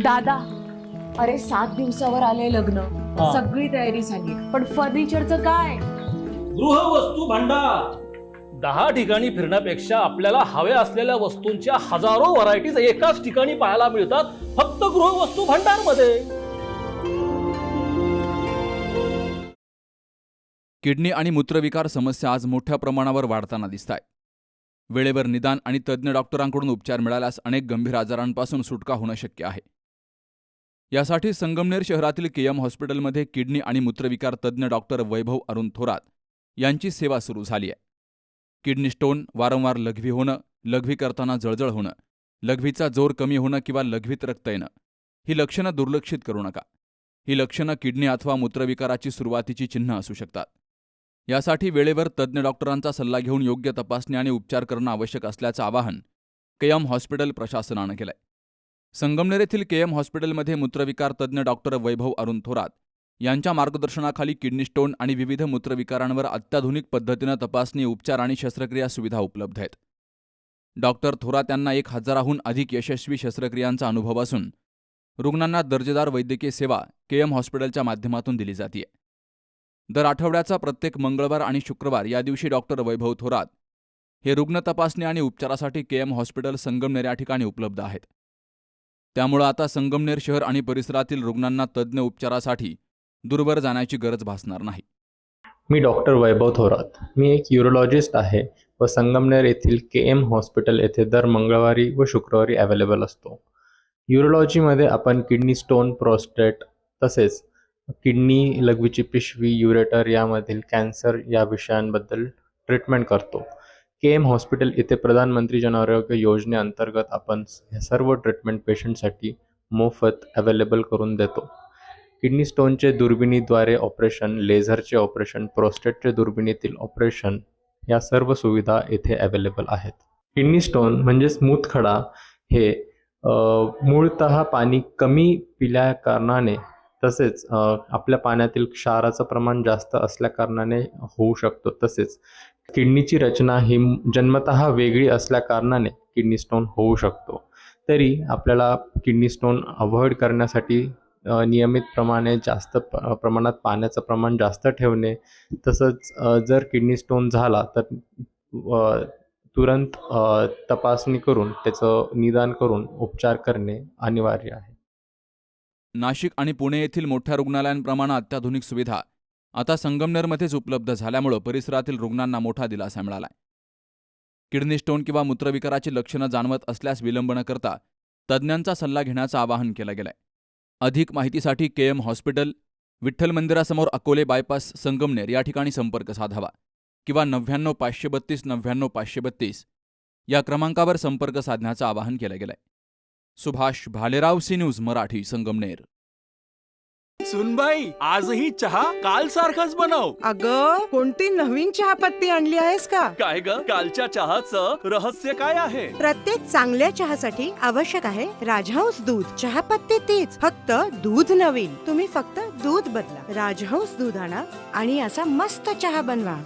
दादा, अरे 7 दिवसावर आले लग्न, सगळी तयारी झाली, पण फर्निचरचं काय? गृहवस्तू भांडार 10 ठिकाणी फिरण्यापेक्षा आपल्याला हव्या असलेल्या वस्तूंच्या हजारो व्हरायटीज एकाच ठिकाणी पाहायला मिळतात, फक्त गृहवस्तू भांडार मध्ये. किडनी आणि मूत्रविकार समस्या आज मोठ्या प्रमाणावर वाढताना दिसतायत. वेळेवर निदान आणि तज्ज्ञ डॉक्टरांकडून उपचार मिळाल्यास अनेक गंभीर आजारांपासून सुटका होणं शक्य आहे. यासाठी संगमनेर शहरातील केएम हॉस्पिटलमध्ये किडनी आणि मूत्रविकार तज्ज्ञ डॉक्टर वैभव अरुण थोरात यांची सेवा सुरू झाली आहे. किडनी स्टोन, वारंवार लघवी होणं, लघवी करताना जळजळ होणं, लघवीचा जोर कमी होणं किंवा लघवीत रक्त येणं ही लक्षणं दुर्लक्षित करू नका. ही लक्षणं किडनी अथवा मूत्रविकाराची सुरुवातीची चिन्ह असू शकतात. यासाठी वेळेवर तज्ज्ञ डॉक्टरांचा सल्ला घेऊन योग्य तपासणी आणि उपचार करणं आवश्यक असल्याचं आवाहन केएम हॉस्पिटल प्रशासनानं केलंय. संगमनेर येथील केएम हॉस्पिटलमध्ये मूत्रविकार तज्ज्ञ डॉक्टर वैभव अरुण थोरात यांच्या मार्गदर्शनाखाली किडनी स्टोन आणि विविध मूत्रविकारांवर अत्याधुनिक पद्धतीनं तपासणी, उपचार आणि शस्त्रक्रिया सुविधा उपलब्ध आहेत. डॉक्टर थोरात यांना 1000हून अधिक यशस्वी शस्त्रक्रियांचा अनुभव असून रुग्णांना दर्जेदार वैद्यकीय सेवा केएम हॉस्पिटलच्या माध्यमातून दिली जाते. दर आठवड्याचा प्रत्येक मंगळवार आणि शुक्रवार या दिवशी डॉक्टर वैभव थोरात हे रुग्ण तपासणी आणि उपचारासाठी केएम हॉस्पिटल संगमनेर या ठिकाणी उपलब्ध आहेत. त्यामुळं आता संगमनेर शहर आणि परिसरातील रुग्णांना तज्ज्ञ उपचारासाठी दूरवर जाण्याची गरज भासणार नाही. मी डॉक्टर वैभव थोरात. मी एक यूरोलॉजिस्ट आहे व संगमनेर येथील केएम हॉस्पिटल येथे दर मंगळवारी व शुक्रवारी अवेलेबल असतो. यूरोलॉजीमध्ये आपण किडनी स्टोन, प्रोस्टेट तसेच किडनी, लघवीची पिशवी, युरेटर यामधील कॅन्सर या विषयांबद्दल ट्रीटमेंट करतो. केएम हॉस्पिटल येथे प्रधानमंत्री जन आरोग्य योजनेअंतर्गत आपण हे सर्व ट्रीटमेंट पेशंटसाठी मोफत अवेलेबल करून देतो. किडनी स्टोनचे दुर्बिणीद्वारे ऑपरेशन, लेझरचे ऑपरेशन, प्रोस्टेटचे दुर्बिणीतील ऑपरेशन या सर्व सुविधा येथे अवेलेबल आहेत. किडनी स्टोन म्हणजेच मूतखडा हे मूळतः पाणी कमी पिल्या कारणाने तसेच आपल्या पाण्यातील क्षाराचं प्रमाण जास्त असल्या कारणाने होऊ शकतो. तसेच किडनीची रचना ही जन्मतः वेगळी असल्या कारणाने किडनी स्टोन होऊ शकतो. तरी आपल्याला किडनी स्टोन अवॉइड करण्यासाठी नियमितप्रमाणे जास्त प्रमाणात पाण्याचं प्रमाण जास्त ठेवणे, तसंच जर किडनी स्टोन झाला तर तुरंत तपासणी करून त्याचं निदान करून उपचार करणे अनिवार्य आहे. नाशिक आणि पुणे येथील मोठ्या रुग्णालयांप्रमाणे अत्याधुनिक सुविधा आता संगमनेरमध्येच उपलब्ध झाल्यामुळं परिसरातील रुग्णांना मोठा दिलासा मिळालाय. किडनी स्टोन किंवा मूत्रविकाराची लक्षणं जाणवत असल्यास विलंब न करता तज्ज्ञांचा सल्ला घेण्याचं आवाहन केलं गेलंय. अधिक माहितीसाठी केएम हॉस्पिटल, विठ्ठल मंदिरासमोर अकोले बायपास, संगमनेर या ठिकाणी संपर्क साधावा किंवा 99 532 99 532 या क्रमांकावर संपर्क साधण्याचं आवाहन केलं गेलंय. Subhash Bhalerao, C news Marathi, Sangamner. सुनबाई, आजही चहा काल सारखाच बनव. अगं, कोणती नवीन चहापत्ती आणली आहेस का? काय ग, कालच्या चहाचं रहस्य काय आहे? प्रत्येक चांगल्या चहासाठी आवश्यक आहे राजहंस दूध. चहापत्ती तीच, फक्त दूध नवीन. तुम्ही फक्त दूध बदला. राजहंस दूध आणा आणि असा मस्त चहा बनवा.